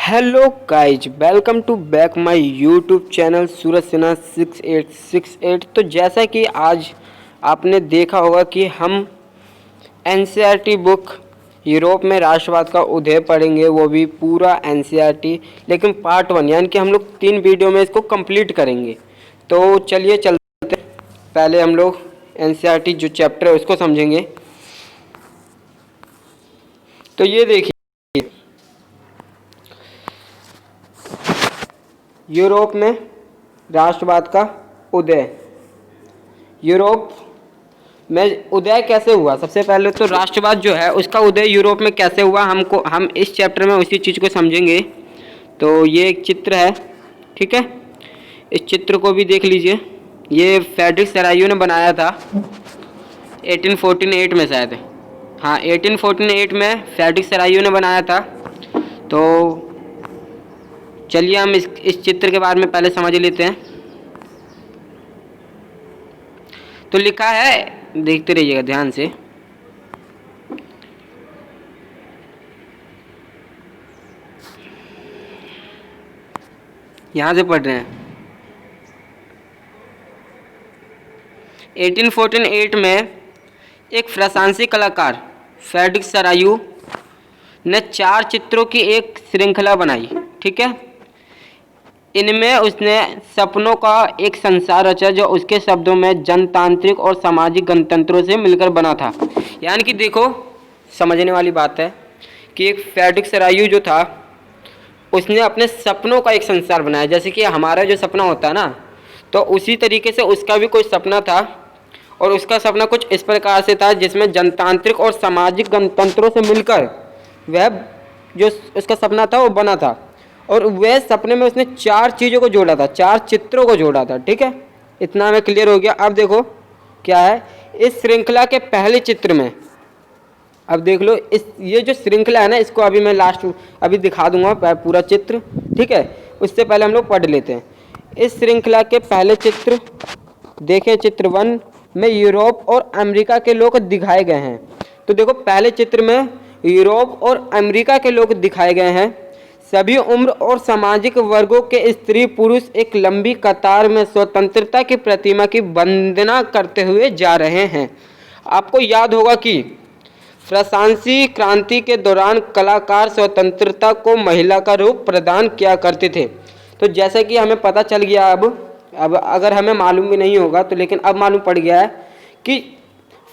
Hello guys, welcome to back my YouTube channel Suraj Sinha 6868। तो जैसा कि आज आपने देखा होगा कि हम एनसीईआरटी बुक यूरोप में राष्ट्रवाद का उदय पढ़ेंगे, वो भी पूरा एनसीईआरटी, लेकिन पार्ट 1 यानी कि हम लोग 3 वीडियो में इसको कंप्लीट करेंगे। तो चलिए चलते हैं। पहले हम लोग एनसीईआरटी जो चैप्टर है उसको समझेंगे। तो ये देखिए, यूरोप में राष्ट्रवाद का उदय। यूरोप में उदय कैसे हुआ? सबसे पहले तो राष्ट्रवाद जो है उसका उदय यूरोप में कैसे हुआ, हम इस चैप्टर में उसी चीज़ को समझेंगे। तो ये एक चित्र है, ठीक है। इस चित्र को भी देख लीजिए। ये फ्रेडरिक सराइयो ने बनाया था 1848 में, शायद। हाँ, 1848 में फ्रेडरिक सराइयो ने बनाया था। तो चलिए हम इस चित्र के बारे में पहले समझ लेते हैं। तो लिखा है, देखते रहिएगा ध्यान से। यहां से पढ़ रहे हैं। 1848 में एक फ्रांसीसी कलाकार फ्रेडरिक सराइयो ने 4 चित्रों की एक श्रृंखला बनाई, ठीक है। इनमें उसने सपनों का एक संसार रचा जो उसके शब्दों में जनतांत्रिक और सामाजिक गणतंत्रों से मिलकर बना था। यानी कि देखो, समझने वाली बात है कि एक फ्रेडरिक सराइयो जो था उसने अपने सपनों का एक संसार बनाया। जैसे कि हमारा जो सपना होता है ना, तो उसी तरीके से उसका भी कोई सपना था। और उसका सपना कुछ इस प्रकार से था जिसमें जनतांत्रिक और सामाजिक गणतंत्रों से मिलकर वह जो उसका सपना था वो बना था। और वह सपने में उसने 4 चीज़ों को जोड़ा था, 4 चित्रों को जोड़ा था, ठीक है। इतना हमें क्लियर हो गया। अब देखो क्या है इस श्रृंखला के पहले चित्र में। अब देख लो, ये जो श्रृंखला है ना, इसको अभी मैं अभी दिखा दूंगा पूरा चित्र, ठीक है। उससे पहले हम लोग पढ़ लेते हैं। इस श्रृंखला के पहले चित्र देखें, चित्र 1 में यूरोप और अमेरिका के लोग दिखाए गए हैं। तो देखो, पहले चित्र में यूरोप और अमेरिका के लोग दिखाए गए हैं। सभी उम्र और सामाजिक वर्गों के स्त्री पुरुष एक लंबी कतार में स्वतंत्रता की प्रतिमा की वंदना करते हुए जा रहे हैं। आपको याद होगा कि फ्रांसीसी क्रांति के दौरान कलाकार स्वतंत्रता को महिला का रूप प्रदान किया करते थे। तो जैसा कि हमें पता चल गया, अब अगर हमें मालूम भी नहीं होगा तो लेकिन अब मालूम पड़ गया है कि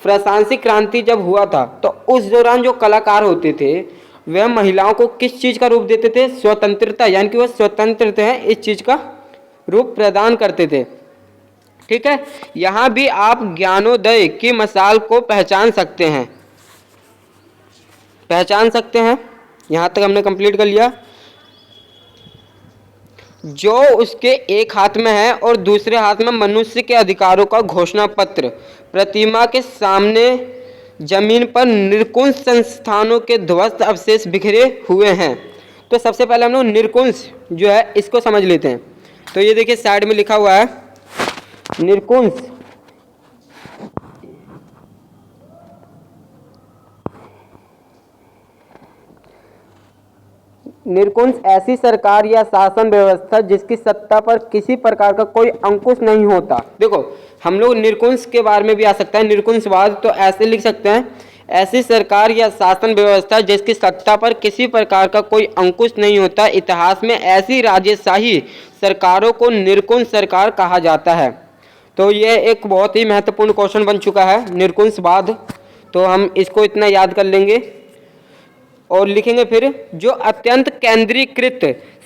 फ्रांसीसी क्रांति जब हुआ था तो उस दौरान जो कलाकार होते थे वह महिलाओं को किस चीज़ का रूप देते थे? स्वतंत्रता, यानी कि वह स्वतंत्र थे, इस चीज़ का रूप प्रदान करते थे, ठीक है। यहाँ भी आप ज्ञानोदय की मिसाल को पहचान सकते हैं। यहाँ तक हमने कंप्लीट कर लिया। जो उसके एक हाथ में है और दूसरे हाथ में मनुष्य के अधिकारों का घोषणा पत्र, प्रतिमा के सामने जमीन पर निरकुंज संस्थानों के ध्वस्त अवशेष बिखरे हुए हैं। तो सबसे पहले हम लोग निरकुंज जो है इसको समझ लेते हैं। तो ये देखिए, साइड में लिखा हुआ है निरकुंज। निरकुंज ऐसी सरकार या शासन व्यवस्था जिसकी सत्ता पर किसी प्रकार का कोई अंकुश नहीं होता। देखो, हम लोग निरकुंज के बारे में भी आ सकता है, निरकुंजवाद। तो ऐसे लिख सकते हैं, ऐसी सरकार या शासन व्यवस्था जिसकी सत्ता पर किसी प्रकार का कोई अंकुश नहीं होता। इतिहास में ऐसी राजेशाही सरकारों को निरकुंज सरकार कहा जाता है। तो ये एक बहुत ही महत्वपूर्ण क्वेश्चन बन चुका है, निरकुंजवाद। तो हम इसको इतना याद कर लेंगे और लिखेंगे फिर। जो अत्यंत केंद्रीकृत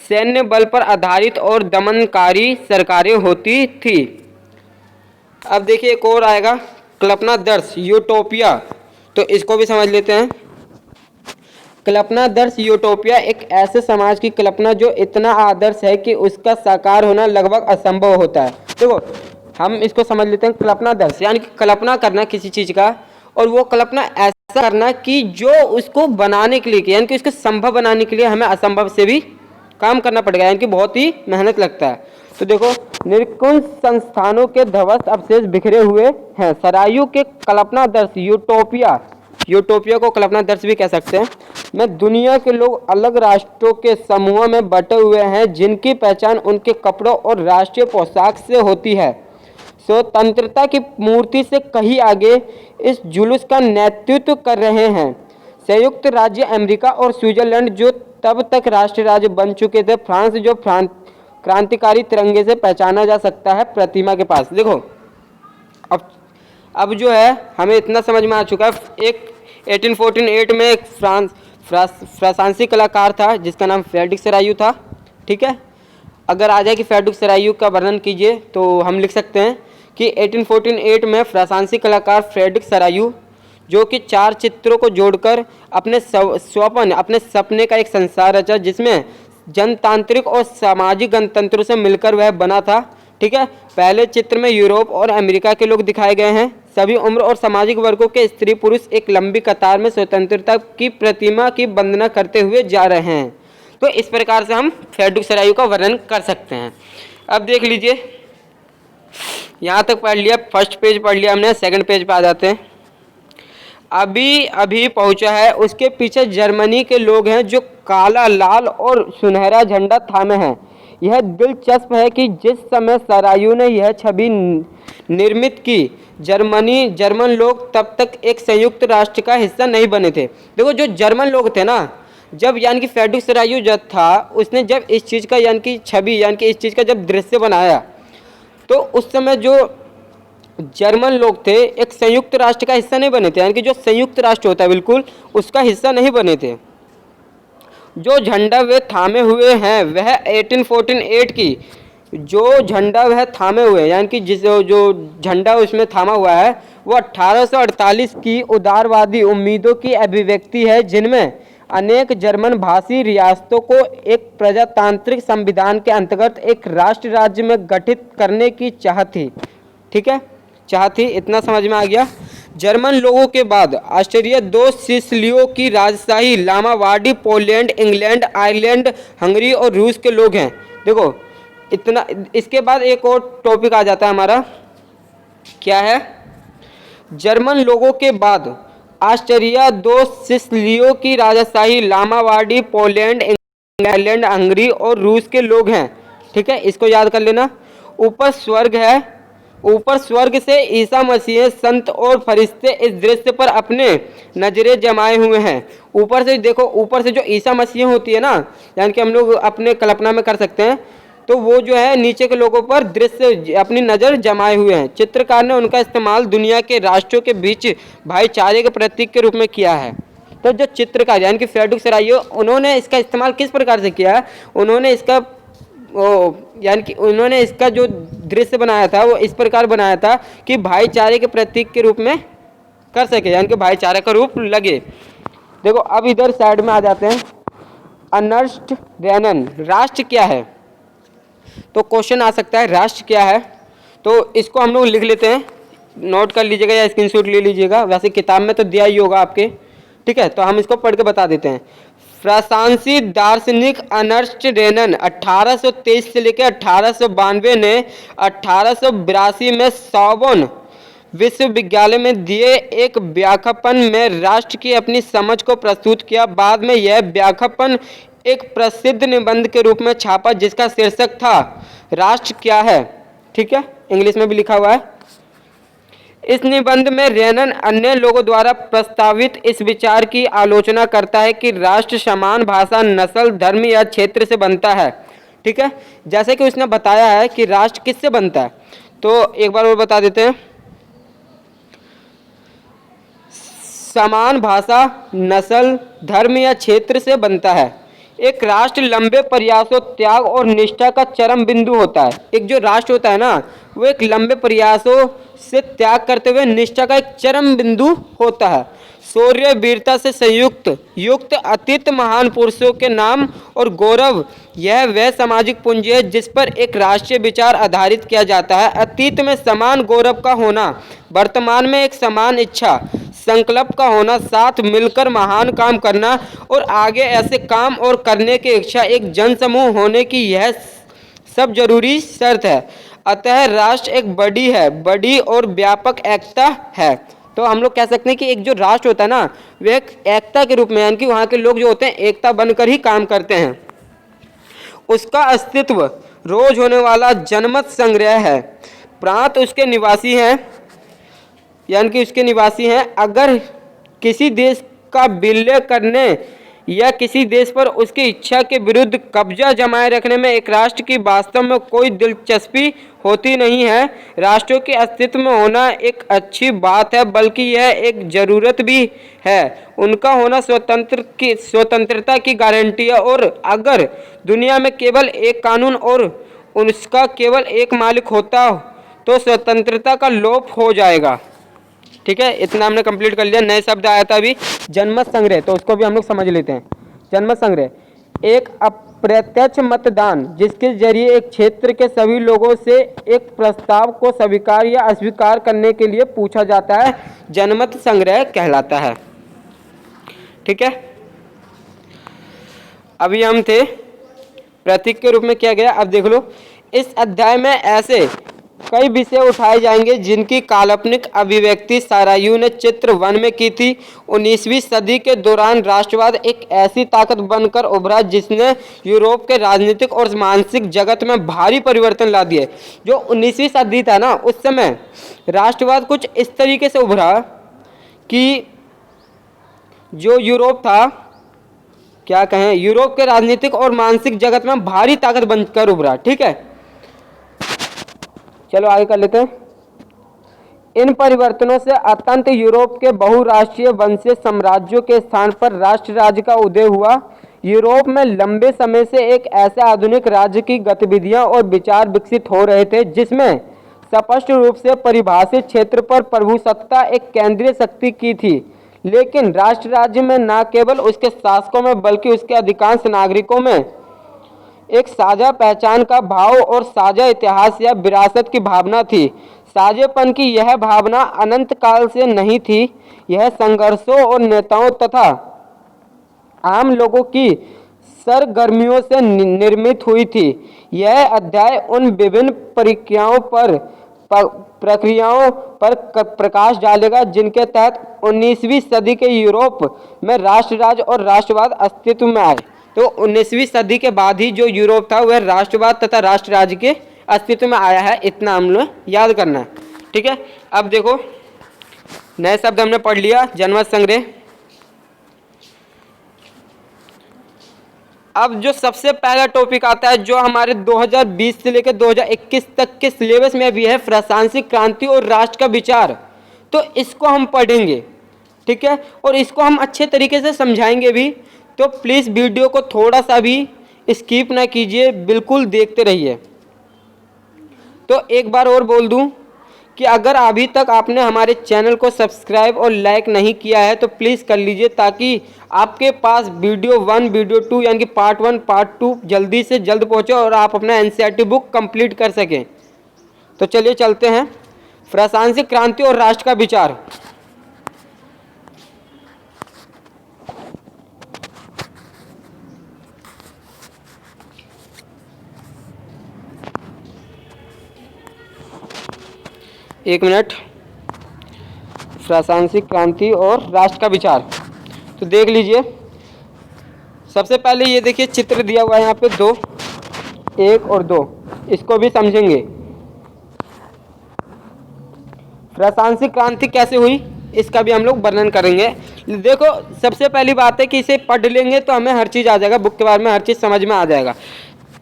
सैन्य बल पर आधारित और दमनकारी सरकारें होती थी। अब देखिए, एक और आएगा कल्पनादर्श यूटोपिया। तो इसको भी समझ लेते हैं। कल्पनादर्श यूटोपिया एक ऐसे समाज की कल्पना जो इतना आदर्श है कि उसका साकार होना लगभग असंभव होता है। देखो, हम इसको समझ लेते हैं। कल्पनादर्श यानी कि कल्पना करना किसी चीज़ का, और वो कल्पना ऐसा करना कि जो उसको बनाने के लिए, यानी कि उसको संभव बनाने के लिए हमें असंभव से भी काम करना पड़ेगा, यानी कि बहुत ही मेहनत लगता है। तो देखो, निरकुंज संस्थानों के ध्वस्त अवशेष बिखरे हुए हैं। सरायू के कल्पनादर्श यूटोपिया यूटोपिया को कल्पनादर्श भी कह सकते हैं, में दुनिया के लोग अलग राष्ट्रों के समूह में बटे हुए हैं जिनकी पहचान उनके कपड़ों और राष्ट्रीय पोशाक से होती है। स्वतंत्रता की मूर्ति से कहीं आगे इस जुलूस का नेतृत्व कर रहे हैं संयुक्त राज्य अमेरिका और स्विट्जरलैंड, जो तब तक राष्ट्र राज्य बन चुके थे। फ्रांस, जो क्रांतिकारी तिरंगे से पहचाना जा सकता है प्रतिमा के पास। देखो अब जो है हमें इतना समझ में आ चुका है। एक 1848 में एक फ्रांसीसी कलाकार था जिसका नाम फ्रेडरिक सरायू था। ठीक है, अगर आ जाए कि फ्रेडरिक सरायू का वर्णन कीजिए तो हम लिख सकते हैं कि 1848 में फ्रांसीसी कलाकार फ्रेडरिक सरायू, जो कि 4 चित्रों को जोड़कर अपने सपने का एक संसार रचा जिसमें जनतांत्रिक और सामाजिक गणतंत्रों से मिलकर वह बना था। ठीक है, पहले चित्र में यूरोप और अमेरिका के लोग दिखाए गए हैं। सभी उम्र और सामाजिक वर्गों के स्त्री पुरुष एक लंबी कतार में स्वतंत्रता की प्रतिमा की वंदना करते हुए जा रहे हैं। तो इस प्रकार से हम फ्रेडरिक सरायू का वर्णन कर सकते हैं। अब देख लीजिए, यहाँ तक पढ़ लिया, फर्स्ट पेज पढ़ लिया हमने, सेकंड पेज पे आ जाते हैं। अभी अभी पहुंचा है, उसके पीछे जर्मनी के लोग हैं जो काला, लाल और सुनहरा झंडा थामे हैं। यह दिलचस्प है कि जिस समय सरायू ने यह छवि निर्मित की, जर्मन लोग तब तक एक संयुक्त राष्ट्र का हिस्सा नहीं बने थे। देखो, जो जर्मन लोग थे ना, जब यानी कि फ्रेडरिक सरायू जब था, उसने जब इस चीज़ का यानी कि छवि यानी कि इस चीज़ का जब दृश्य बनाया, तो उस समय जो जर्मन लोग थे एक संयुक्त राष्ट्र का हिस्सा नहीं बने थे, यानी कि जो संयुक्त राष्ट्र होता है बिल्कुल उसका हिस्सा नहीं बने थे। जो झंडा वे थामे हुए हैं वह 1848 की जो झंडा वह थामे हुए यानी कि जिस जो झंडा उसमें थामा हुआ है वो 1848 की उदारवादी उम्मीदों की अभिव्यक्ति है, जिनमें अनेक जर्मन भाषी रियासतों को एक प्रजातांत्रिक संविधान के अंतर्गत एक राष्ट्र राज्य में गठित करने की चाह थी। ठीक है, चाह थी, इतना समझ में आ गया। जर्मन लोगों के बाद ऑस्ट्रिया 2 सिसिलियों की राजशाही लामावाडी पोलैंड, इंग्लैंड, आयरलैंड, हंगरी और रूस के लोग हैं। देखो इतना, इसके बाद एक और टॉपिक आ जाता है हमारा, क्या है? जर्मन लोगों के बाद ऑस्ट्रिया 2 सिसिलियों की राजशाही लामावाडी पोलैंड, इंग्लैंड, हंगरी और रूस के लोग हैं। ठीक है, इसको याद कर लेना। ऊपर स्वर्ग है, ऊपर स्वर्ग से ईसा मसीह, संत और फरिश्ते इस दृश्य पर अपने नजरें जमाए हुए हैं। ऊपर से देखो, ऊपर से जो ईसा मसीह होती है ना, यानी कि हम लोग अपने कल्पना में कर सकते हैं, तो वो जो है नीचे के लोगों पर दृश्य अपनी नज़र जमाए हुए हैं। चित्रकार ने उनका इस्तेमाल दुनिया के राष्ट्रों के बीच भाईचारे के प्रतीक के रूप में किया है। तो जो चित्रकार यानी कि फ्रेडरिक सरायू, उन्होंने इसका इस्तेमाल किस प्रकार से किया है? उन्होंने इसका यानी कि उन्होंने इसका जो दृश्य बनाया था वो इस प्रकार बनाया था कि भाईचारे के प्रतीक के रूप में कर सके, यानी कि भाईचारे का रूप लगे। देखो अब इधर साइड में आ जाते हैं। अर्नेस्ट रेनन, राष्ट्र क्या है? तो क्वेश्चन आ सकता है राष्ट्र क्या है, तो इसको हम लोग लिख लेते हैं, नोट कर लीजिएगा या स्क्रीनशॉट ले लीजिएगा। वैसे किताब में तो दिया ही होगा आपके। ठीक है, तो हम इसको पढ़ के बता देते हैं। फ्रांसीसी दार्शनिक अर्नेस्ट रेनन 1823 से लेकर 1892 ने 1882 में सोर्बोन विश्वविद्यालय में दिए एक व्याख्यान में राष्ट्र की अपनी समझ को प्रस्तुत किया। बाद में यह व्याख्यान एक प्रसिद्ध निबंध के रूप में छापा जिसका शीर्षक था राष्ट्र क्या है। ठीक है, इंग्लिश में भी लिखा हुआ है। इस निबंध में रेनन अन्य लोगों द्वारा प्रस्तावित इस विचार की आलोचना करता है कि राष्ट्र समान भाषा, नस्ल, धर्म या क्षेत्र से बनता है। ठीक है, जैसे कि उसने बताया है कि राष्ट्र किससे बनता है, तो एक बार और बता देते हैं। समान भाषा, नस्ल, धर्म या क्षेत्र से बनता है। एक राष्ट्र लंबे प्रयासों, त्याग और निष्ठा का चरम बिंदु होता है। एक जो राष्ट्र होता है ना, वो एक लंबे प्रयासों से त्याग करते हुए निष्ठा का एक चरम बिंदु होता है। शौर्य, वीरता से युक्त अतीत महान पुरुषों के नाम और गौरव, यह वह सामाजिक पूंजी है जिस पर एक राष्ट्रीय विचार आधारित किया जाता है। अतीत में समान गौरव का होना, वर्तमान में एक समान इच्छा संकल्प का होना, साथ मिलकर महान काम करना और आगे ऐसे काम और करने की इच्छा, एक जनसमूह होने की, यह सब जरूरी शर्त है। अतः राष्ट्र एक बड़ी और व्यापक एकता है। तो हम लोग कह सकते हैं कि एक जो राष्ट्र होता है ना, वह एक एकता के रूप में, यानी कि वहाँ के लोग जो होते हैं एकता बनकर ही काम करते हैं। उसका अस्तित्व रोज होने वाला जनमत संग्रह है। प्रांत उसके निवासी हैं, यानी कि उसके निवासी हैं। अगर किसी देश का विलय करने या किसी देश पर उसकी इच्छा के विरुद्ध कब्जा जमाए रखने में एक राष्ट्र की वास्तव में कोई दिलचस्पी होती नहीं है। राष्ट्रों के अस्तित्व में होना एक अच्छी बात है, बल्कि यह एक ज़रूरत भी है। उनका होना स्वतंत्रता की गारंटी है, और अगर दुनिया में केवल एक कानून और उसका केवल एक मालिक होता तो स्वतंत्रता का लोप हो जाएगा। ठीक है, इतना हमने कंप्लीट कर लिया। नए शब्द आया था अभी, जनमत संग्रह, तो उसको भी हम लोग समझ लेते हैं। जनमत संग्रह एक अप्रत्यक्ष मतदान जिसके जरिए एक क्षेत्र के सभी लोगों से एक प्रस्ताव को स्वीकार या अस्वीकार करने के लिए पूछा जाता है, जनमत संग्रह कहलाता है। ठीक है, अभी हम थे प्रतीक के रूप में किया गया। अब देख लो, इस अध्याय में ऐसे कई विषय उठाए जाएंगे जिनकी काल्पनिक अभिव्यक्ति सरायू ने चित्र 1 में की थी। 19वीं सदी के दौरान राष्ट्रवाद एक ऐसी ताकत बनकर उभरा जिसने यूरोप के राजनीतिक और मानसिक जगत में भारी परिवर्तन ला दिए। जो 19वीं सदी था ना, उस समय राष्ट्रवाद कुछ इस तरीके से उभरा कि जो यूरोप था, क्या कहें, यूरोप के राजनीतिक और मानसिक जगत में भारी ताकत बनकर उभरा। ठीक है, चलो आगे कर लेते हैं। इन परिवर्तनों से अत्यंत यूरोप के बहुराष्ट्रीय वंशीय साम्राज्यों के स्थान पर राष्ट्र राज्य का उदय हुआ। यूरोप में लंबे समय से एक ऐसे आधुनिक राज्य की गतिविधियां और विचार विकसित हो रहे थे जिसमें स्पष्ट रूप से परिभाषित क्षेत्र पर प्रभुसत्ता एक केंद्रीय शक्ति की थी। लेकिन राष्ट्र राज्य में न केवल उसके शासकों में बल्कि उसके अधिकांश नागरिकों में एक साझा पहचान का भाव और साझा इतिहास या विरासत की भावना थी। साझेपन की यह भावना अनंत काल से नहीं थी, यह संघर्षों और नेताओं तथा आम लोगों की सरगर्मियों से निर्मित हुई थी। यह अध्याय उन विभिन्न प्रक्रियाओं पर प्रकाश डालेगा जिनके तहत 19वीं सदी के यूरोप में राष्ट्र राज्य और राष्ट्रवाद अस्तित्व में आए। तो 19वीं सदी के बाद ही जो यूरोप था वह राष्ट्रवाद तथा राष्ट्र राज्य के अस्तित्व में आया है, इतना हम लोग याद करना है। ठीक है, अब देखो नए शब्द हमने पढ़ लिया, जनमत संग्रह। अब जो सबसे पहला टॉपिक आता है जो हमारे 2020 से लेकर 2021 तक के सिलेबस में भी है, प्रशासनिक क्रांति और राष्ट्र का विचार। तो इसको हम पढ़ेंगे, ठीक है, और इसको हम अच्छे तरीके से समझाएंगे भी। तो प्लीज़ वीडियो को थोड़ा सा भी स्किप ना कीजिए, बिल्कुल देखते रहिए। तो एक बार और बोल दूं कि अगर अभी तक आपने हमारे चैनल को सब्सक्राइब और लाइक नहीं किया है तो प्लीज़ कर लीजिए, ताकि आपके पास वीडियो 1 वीडियो 2 यानी कि पार्ट 1 पार्ट 2 जल्दी से जल्द पहुंचे और आप अपना एनसीईआरटी बुक कंप्लीट कर सकें। तो चलिए चलते हैं, प्रशासनिक क्रांति और राष्ट्र का विचार। एक मिनट, प्रशासनिक क्रांति और राष्ट्र का विचार। तो देख लीजिए, सबसे पहले ये देखिए चित्र दिया हुआ है यहाँ पे 2, 1 और 2, इसको भी समझेंगे। प्रशासनिक क्रांति कैसे हुई इसका भी हम लोग वर्णन करेंगे। देखो सबसे पहली बात है कि इसे पढ़ लेंगे तो हमें हर चीज़ आ जाएगा, बुक के बारे में हर चीज़ समझ में आ जाएगा।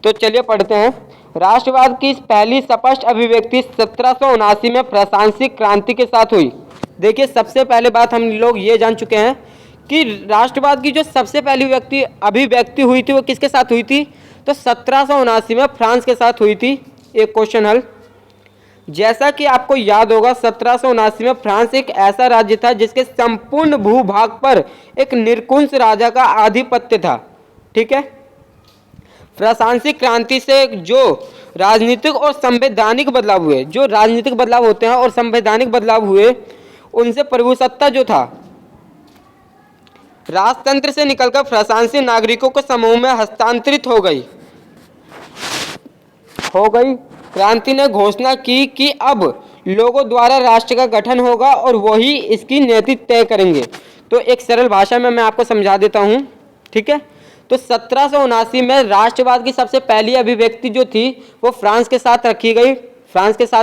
तो चलिए पढ़ते हैं। राष्ट्रवाद की पहली स्पष्ट अभिव्यक्ति 1779 में प्रशासनिक क्रांति के साथ हुई। देखिए सबसे पहले बात हम लोग ये जान चुके हैं कि राष्ट्रवाद की जो सबसे पहली अभिव्यक्ति हुई थी वो किसके साथ हुई थी, तो 1779 में फ्रांस के साथ हुई थी। एक क्वेश्चन हल। जैसा कि आपको याद होगा 1779 में फ्रांस एक ऐसा राज्य था जिसके संपूर्ण भूभाग पर एक निरंकुश राजा का आधिपत्य था। ठीक है, प्रशासनिक क्रांति से जो राजनीतिक और संवैधानिक बदलाव हुए, जो राजनीतिक बदलाव होते हैं और संवैधानिक बदलाव हुए, उनसे प्रभुसत्ता जो था राजतंत्र से निकलकर प्रशासनिक नागरिकों को समूह में हस्तांतरित हो गई। क्रांति ने घोषणा की कि अब लोगों द्वारा राष्ट्र का गठन होगा और वही इसकी नीति तय करेंगे। तो एक सरल भाषा में मैं आपको समझा देता हूँ, ठीक है। तो 1779 में राष्ट्रवाद की सबसे पहली अभिव्यक्ति जो थी वो फ्रांस के साथ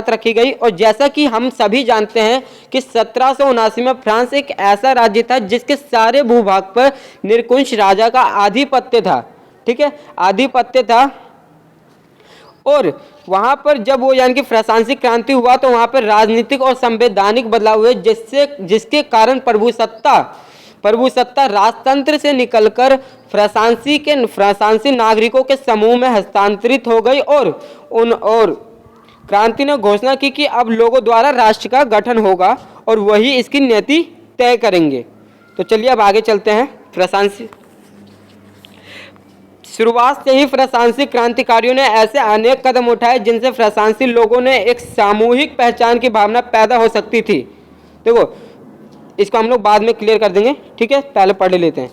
रखी गई और जैसा कि हम सभी जानते हैं कि 1779 में फ्रांस एक ऐसा राज्य था जिसके सारे भूभाग पर निरंकुश राजा का आधिपत्य था, ठीक है, आधिपत्य था। और वहां पर जब वो यानी कि फ्रांसीसी क्रांति हुआ तो वहां पर राजनीतिक और संवैधानिक बदलाव हुए जिसके कारण प्रभुसत्ता राजतंत्र से निकलकर फ्रांसीसी नागरिकों के समूह में हस्तांतरित हो गई और क्रांति ने घोषणा की कि अब लोगों द्वारा राष्ट्र का गठन होगा और वही इसकी नीति तय करेंगे। तो चलिए अब आगे चलते हैं। शुरुआत से ही फ्रांसीसी क्रांतिकारियों ने ऐसे अनेक कदम उठाए जिनसे फ्रांसीसी लोगों ने एक सामूहिक पहचान की भावना पैदा हो सकती थी। देखो इसको हम लोग बाद में क्लियर कर देंगे, ठीक है, पहले पढ़ लेते हैं।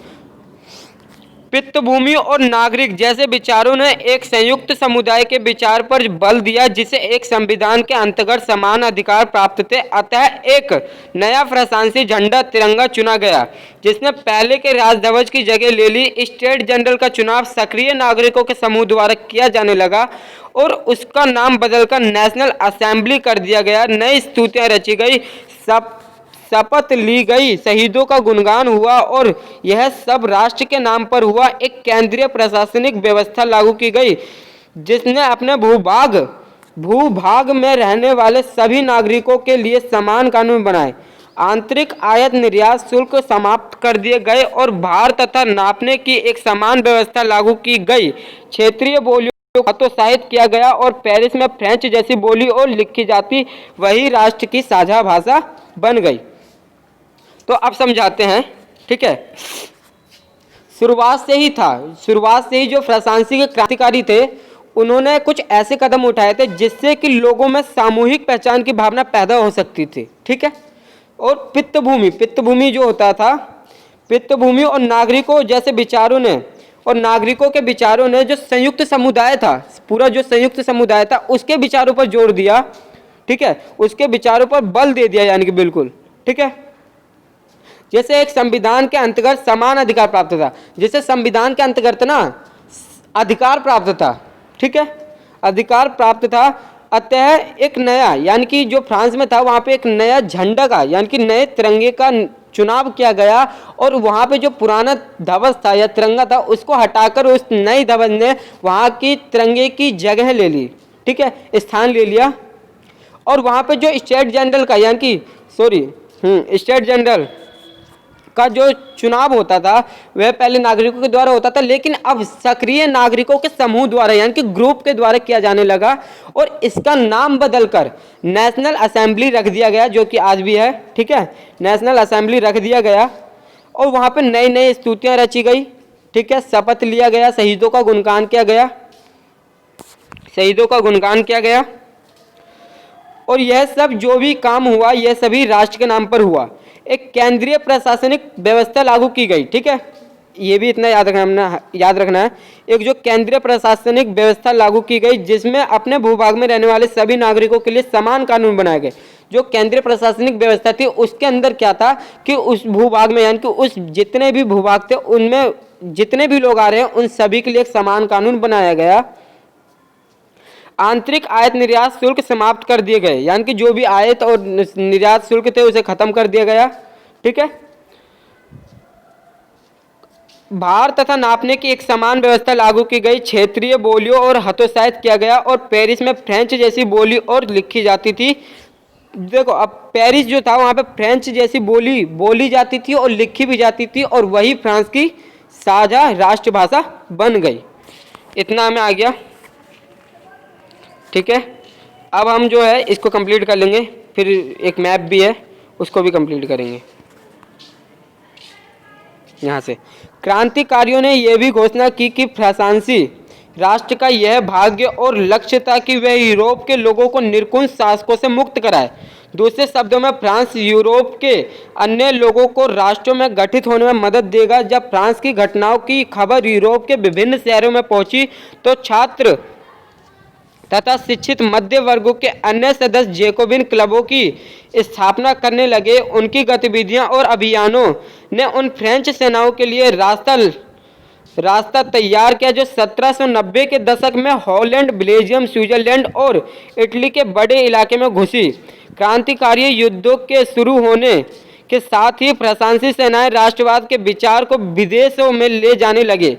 पितृभूमि और नागरिक जैसे विचारों ने एक संयुक्त समुदाय के विचार पर बल दिया जिसे एक संविधान के अंतर्गत समान अधिकार प्राप्त थे। अतः एक नया फ्रांसीसी झंडा तिरंगा चुना गया जिसने पहले के राजध्वज की जगह ले ली। स्टेट जनरल का चुनाव सक्रिय नागरिकों के समूह द्वारा किया जाने लगा और उसका नाम बदलकर नेशनल असेंबली कर दिया गया। नई स्तुतियां रची गई, शपथ ली गई, शहीदों का गुणगान हुआ और यह सब राष्ट्र के नाम पर हुआ। एक केंद्रीय प्रशासनिक व्यवस्था लागू की गई जिसने अपने भूभाग में रहने वाले सभी नागरिकों के लिए समान कानून बनाए। आंतरिक आयात निर्यात शुल्क समाप्त कर दिए गए और भार तथा नापने की एक समान व्यवस्था लागू की गई। क्षेत्रीय बोलियों को हतोत्साहित किया गया और पेरिस में फ्रेंच जैसी बोली और लिखी जाती वही राष्ट्र की साझा भाषा बन गई। तो अब समझाते हैं, ठीक है। शुरुआत से ही जो फ्रांसीसी के क्रांतिकारी थे उन्होंने कुछ ऐसे कदम उठाए थे जिससे कि लोगों में सामूहिक पहचान की भावना पैदा हो सकती थी, ठीक है। और पितृभूमि जो होता था, पितृभूमि और नागरिकों के विचारों ने जो संयुक्त समुदाय था, पूरा जो संयुक्त समुदाय था उसके विचारों पर जोर दिया, ठीक है, उसके विचारों पर बल दे दिया, यानी कि बिल्कुल, ठीक है। जैसे एक संविधान के अंतर्गत समान अधिकार प्राप्त था, जैसे संविधान के अंतर्गत ना अधिकार प्राप्त था, ठीक है, अधिकार प्राप्त था। अतः एक नया, यानी कि जो फ्रांस में था वहां पे एक नया झंडा का, यानी कि नए तिरंगे का चुनाव किया गया और वहां पे जो पुराना ध्वज था या तिरंगा था उसको हटाकर उस नई ध्वज ने वहां की तिरंगे की जगह ले ली, ठीक है, स्थान ले लिया। और वहां पे जो स्टेट जनरल का, यानी कि स्टेट जनरल का जो चुनाव होता था वह पहले नागरिकों के द्वारा होता था, लेकिन अब सक्रिय नागरिकों के समूह द्वारा, यानी कि ग्रुप के द्वारा किया जाने लगा और इसका नाम बदलकर नेशनल असेंबली रख दिया गया, जो कि आज भी है, ठीक है, नेशनल असेंबली रख दिया गया। और वहां पे नई नई स्तुतियां रची गई, ठीक है, शपथ लिया गया, शहीदों का गुणगान किया गया और यह सब जो भी काम हुआ यह सभी राष्ट्र के नाम पर हुआ। एक केंद्रीय प्रशासनिक व्यवस्था लागू की गई, ठीक है, ये भी इतना याद रखना है। एक जो केंद्रीय प्रशासनिक व्यवस्था लागू की गई जिसमें अपने भूभाग में रहने वाले सभी नागरिकों के लिए समान कानून बनाए गए। जो केंद्रीय प्रशासनिक व्यवस्था थी उसके अंदर क्या था कि उस भूभाग में, यानी कि उस जितने भी भूभाग थे उनमें जितने भी लोग आ रहे हैं उन सभी के लिए एक समान कानून बनाया गया। आंतरिक आयात निर्यात शुल्क समाप्त कर दिए गए, यानी कि जो भी आयात और निर्यात शुल्क थे उसे खत्म कर दिया गया, ठीक है। भार तथा नापने की एक समान व्यवस्था लागू की गई। क्षेत्रीय बोलियों और हतोत्साहित किया गया और पेरिस में फ्रेंच जैसी बोली और लिखी जाती थी। देखो अब पेरिस जो था वहां पे फ्रेंच जैसी बोली जाती थी और लिखी भी जाती थी और वही फ्रांस की साझा राष्ट्रभाषा बन गई। इतना हमें आ गया, ठीक है। अब हम जो है इसको कंप्लीट कर लेंगे, फिर एक मैप भी है उसको भी कंप्लीट करेंगे। यहाँ से क्रांतिकारियों ने यह भी घोषणा की कि फ्रांसीसी राष्ट्र का यह भाग्य और लक्ष्य था कि वह यूरोप के लोगों को निरंकुश शासकों से मुक्त कराए। दूसरे शब्दों में फ्रांस यूरोप के अन्य लोगों को राष्ट्रों में गठित होने में मदद देगा। जब फ्रांस की घटनाओं की खबर यूरोप के विभिन्न शहरों में पहुंची तो तथा शिक्षित मध्य वर्गों के अन्य सदस्य जैकोबिन क्लबों की स्थापना करने लगे। उनकी गतिविधियां और अभियानों ने उन फ्रेंच सेनाओं के लिए रास्ता तैयार किया जो 1790 के दशक में हॉलैंड, बेल्जियम, स्विट्जरलैंड और इटली के बड़े इलाके में घुसी। क्रांतिकारी युद्धों के शुरू होने के साथ ही फ्रांसीसी सेनाएं राष्ट्रवाद के विचार को विदेशों में ले जाने लगे।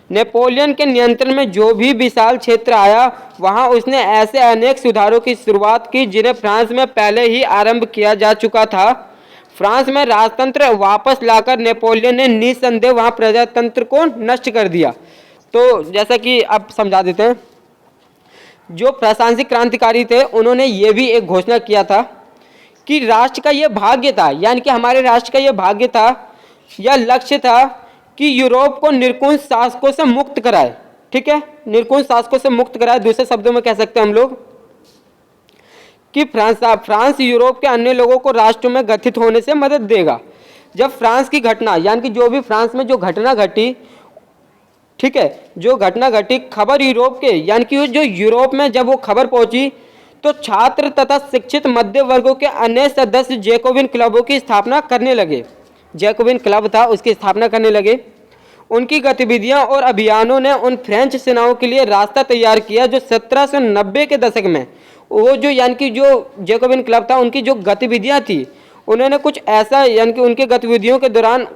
नेपोलियन के नियंत्रण में जो भी विशाल क्षेत्र आया वहां उसने ऐसे अनेक सुधारों की शुरुआत की जिन्हें फ्रांस में पहले ही आरंभ किया जा चुका था। फ्रांस में राजतंत्र वापस लाकर नेपोलियन ने निस्संदेह वहां प्रजातंत्र को नष्ट कर दिया। तो जैसा कि अब समझा देते हैं, जो फ्रांसीसी क्रांतिकारी थे उन्होंने ये भी एक घोषणा किया था कि राष्ट्र का ये भाग्य था, यानी कि हमारे राष्ट्र का ये भाग्य था या लक्ष्य था कि यूरोप को निरंकुश शासकों से मुक्त कराए। ठीक है, निरंकुश शासकों से मुक्त कराए। दूसरे शब्दों में कह सकते हैं हम लोग कि फ्रांस यूरोप के अन्य लोगों को राष्ट्रों में गठित होने से मदद देगा। जब फ्रांस की घटना, यानी कि जो भी फ्रांस में जो घटना घटी, ठीक है, जो घटना घटी, खबर यूरोप के, यानी कि जो यूरोप में जब वो खबर पहुंची तो छात्र तथा शिक्षित मध्य वर्गों के अन्य सदस्य जैकोबिन क्लबों की स्थापना करने लगे। जैकोबिन क्लब था, उसकी स्थापना करने लगे। उनकी गतिविधियां और अभियानों ने उन फ्रेंच सेनाओं के लिए रास्ता तैयार किया जो 1790 के दशक में वो जो, यानी कि जो जैकोबिन क्लब था, उनकी जो गतिविधियां थी, उन्होंने कुछ ऐसा, यानी कि उनके गतिविधियों के दौरान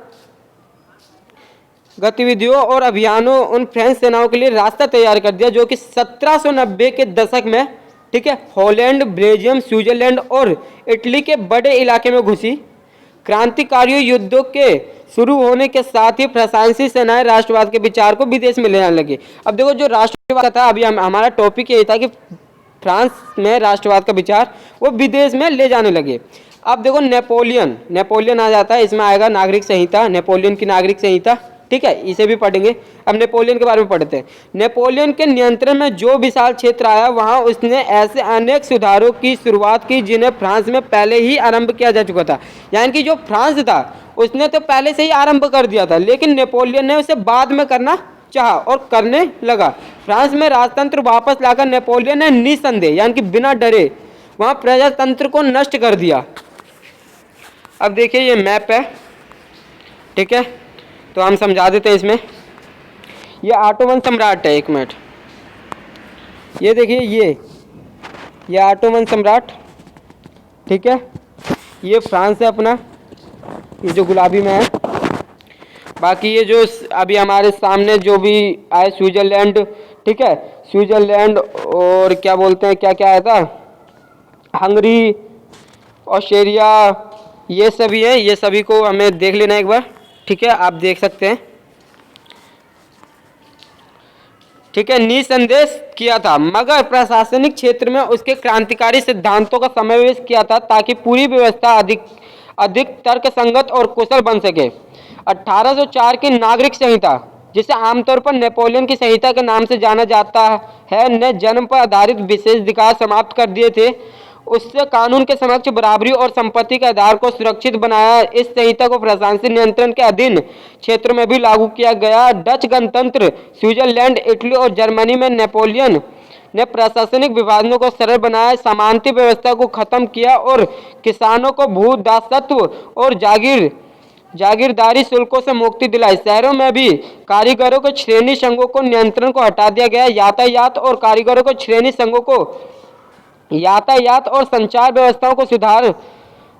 गतिविधियों और अभियानों उन फ्रेंच सेनाओं के लिए रास्ता तैयार कर दिया जो कि 1790 के दशक में, ठीक है, हॉलैंड, बेल्जियम, स्विट्जरलैंड और इटली के बड़े इलाके में घुसी। क्रांतिकारियों युद्धों के शुरू होने के साथ ही फ्रांसीसी सेनाएं राष्ट्रवाद के विचार को विदेश में ले जाने लगी। अब देखो, जो राष्ट्रवाद था, अभी हमारा टॉपिक यही था कि फ्रांस में राष्ट्रवाद का विचार वो विदेश में ले जाने लगे। अब देखो, नेपोलियन आ जाता है, इसमें आएगा नागरिक संहिता, नेपोलियन की नागरिक संहिता, ठीक है, इसे भी पढ़ेंगे। अब नेपोलियन के बारे में पढ़ते हैं। नेपोलियन के नियंत्रण में जो विशाल क्षेत्र आया वहां उसने ऐसे अनेक सुधारों की शुरुआत की जिन्हें फ्रांस में पहले ही आरंभ किया जा चुका था। यानी कि जो फ्रांस था उसने तो पहले से ही आरंभ कर दिया था, लेकिन नेपोलियन ने उसे बाद में करना चाहा और करने लगा। फ्रांस में राजतंत्र वापस लाकर नेपोलियन ने निस्संदेह, यानी कि बिना डरे, वहां प्रजातंत्र को नष्ट कर दिया। अब देखिए, ये मैप है, ठीक है, तो हम समझा देते हैं इसमें। ये ऑटोमन सम्राट है, एक मिनट, ये देखिए, ये ऑटोमन सम्राट, ठीक है, ये फ्रांस है अपना, ये जो गुलाबी में है। बाकी ये जो अभी हमारे सामने जो भी आए, स्विट्जरलैंड, ठीक है, स्विट्जरलैंड और क्या बोलते हैं, क्या क्या आया था, हंगरी, ऑस्ट्रेलिया, ये सभी है। ये सभी को हमें देख लेना एक बार, ठीक है, आप देख सकते हैं, ठीक है। निसंदेह किया था, मगर प्रशासनिक क्षेत्र में उसके क्रांतिकारी सिद्धांतों का समावेश किया था ताकि पूरी व्यवस्था अधिक तर्कसंगत और कुशल बन सके। 1804 की नागरिक संहिता, जिसे आमतौर पर नेपोलियन की संहिता के नाम से जाना जाता है, ने जन्म पर आधारित विशेषाधिकार समाप्त कर दिए थे। उससे कानून के समक्ष बराबरी और संपत्ति के आधार को सुरक्षित बनाया। इस संहिता को फ्रांसीसी नियंत्रण के अधीन क्षेत्र में भी लागू किया गया। डच गणतंत्र, स्विट्जरलैंड, इटली और जर्मनी में नेपोलियन ने प्रशासनिक विभाजनों को सरल बनाया, समानता व्यवस्था को खत्म किया और किसानों को भूदासत्व और जागीरदारी शुल्कों से मुक्ति दिलाई। शहरों में भी कारीगरों के श्रेणी संघों को नियंत्रण को हटा दिया गया। यातायात और कारीगरों के श्रेणी संघों को यातायात और संचार व्यवस्थाओं को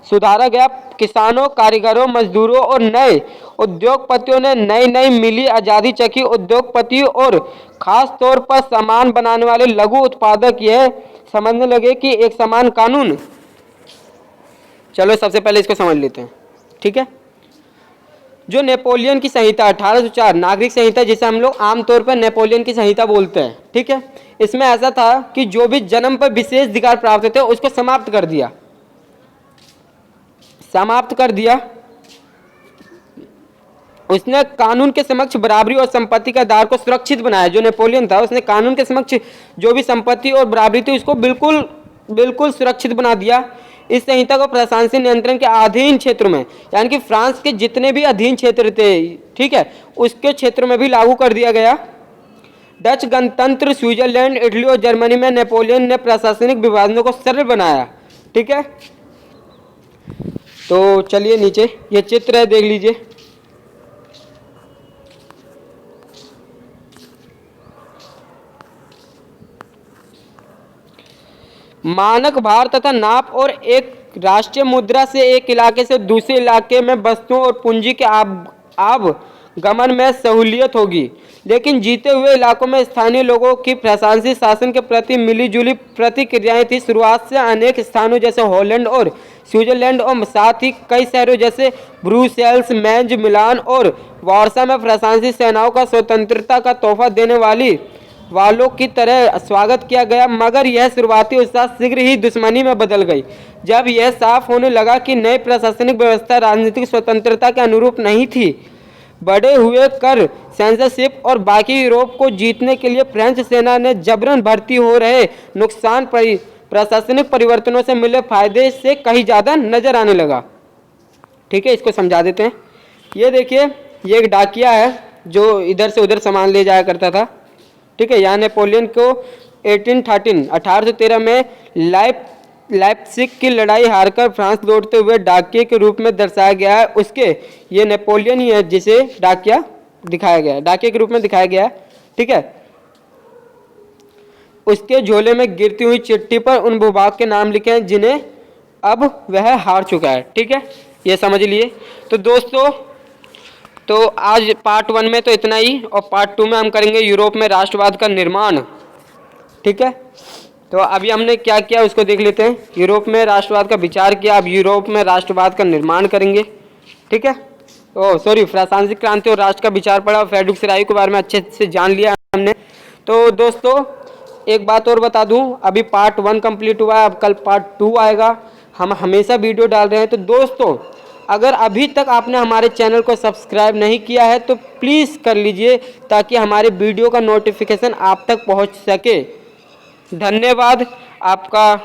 सुधारा गया। किसानों, कारीगरों, मजदूरों और नए उद्योगपतियों ने नई मिली आज़ादी चखी। उद्योगपति और खास तौर पर सामान बनाने वाले लघु उत्पादक यह समझने लगे कि एक समान कानून, चलो सबसे पहले इसको समझ लेते हैं, ठीक है। जो नेपोलियन की संहिता 1804 नागरिक संहिता, जिसे हम लोग आमतौर पर नेपोलियन की संहिता बोलते हैं, ठीक है, इसमें ऐसा था कि जो भी जन्म पर विशेष अधिकार प्राप्त थे उसको समाप्त कर दिया। उसने कानून के समक्ष बराबरी और संपत्ति के आधार को सुरक्षित बनाया। जो नेपोलियन था उसने कानून के समक्ष जो भी संपत्ति और बराबरी थी उसको बिल्कुल सुरक्षित बना दिया। इस संहिता को प्रशासनिक नियंत्रण के अधीन क्षेत्र में, यानी कि फ्रांस के जितने भी अधीन क्षेत्र थे, ठीक है, उसके क्षेत्र में भी लागू कर दिया गया। डच गणतंत्र, स्विट्जरलैंड, इटली और जर्मनी में नेपोलियन ने प्रशासनिक विभाजनों को सरल बनाया। ठीक है, तो चलिए नीचे ये चित्र है, देख लीजिए। मानक भार तथा नाप और एक राष्ट्रीय मुद्रा से एक इलाके से दूसरे इलाके में वस्तुओं और पूंजी के आवागमन में सहूलियत होगी, लेकिन जीते हुए इलाकों में स्थानीय लोगों की प्रशासनिक शासन के प्रति मिलीजुली प्रतिक्रियाएं थी। शुरुआत से अनेक स्थानों जैसे हॉलैंड और स्विट्जरलैंड और साथ ही कई शहरों जैसे ब्रुसेल्स, मेंज, मिलान और वार्सा में प्रशासनिक सेनाओं का स्वतंत्रता का तोहफा देने वालों की तरह स्वागत किया गया, मगर यह शुरुआती उत्साह शीघ्र ही दुश्मनी में बदल गई जब यह साफ होने लगा कि नई प्रशासनिक व्यवस्था राजनीतिक स्वतंत्रता के अनुरूप नहीं थी। बढ़े हुए कर, सेंसरशिप और बाकी यूरोप को जीतने के लिए फ्रेंच सेना ने जबरन भर्ती हो रहे नुकसान प्रशासनिक परिवर्तनों से मिले फायदे से कहीं ज़्यादा नजर आने लगा। ठीक है, इसको समझा देते हैं। ये देखिए, ये एक डाकिया है जो इधर से उधर सामान ले जाया करता था। ठीक है, यहाँ नेपोलियन को 1813 में लाइप्जिग की लड़ाई हारकर फ्रांस लौटते हुए डाकिये के रूप में दर्शाया गया है। उसके ये नेपोलियन ही है जिसे डाकिया दिखाया गया है, डाकिये के रूप में दिखाया गया है। ठीक है, उसके झोले में गिरती हुई चिट्ठी पर उन भूभाग के नाम लिखे हैं जिन्हें अब वह हार चुका है। ठीक है, ये समझ लिए। तो दोस्तों, तो आज पार्ट 1 में तो इतना ही, और पार्ट 2 में हम करेंगे यूरोप में राष्ट्रवाद का निर्माण। ठीक है, तो अभी हमने क्या किया उसको देख लेते हैं। यूरोप में राष्ट्रवाद का विचार किया, अब यूरोप में राष्ट्रवाद का निर्माण करेंगे। ठीक है, फ्रांसीसी क्रांति और राष्ट्र का विचार पढ़ा, फ्रेडरिक सराय के बारे में अच्छे से जान लिया हमने। तो दोस्तों, एक बात और बता दूं, अभी पार्ट 1 कंप्लीट हुआ है, अब कल पार्ट 2 आएगा। हम हमेशा वीडियो डाल रहे हैं। तो दोस्तों, अगर अभी तक आपने हमारे चैनल को सब्सक्राइब नहीं किया है तो प्लीज़ कर लीजिए, ताकि हमारे वीडियो का नोटिफिकेशन आप तक पहुंच सके। धन्यवाद आपका।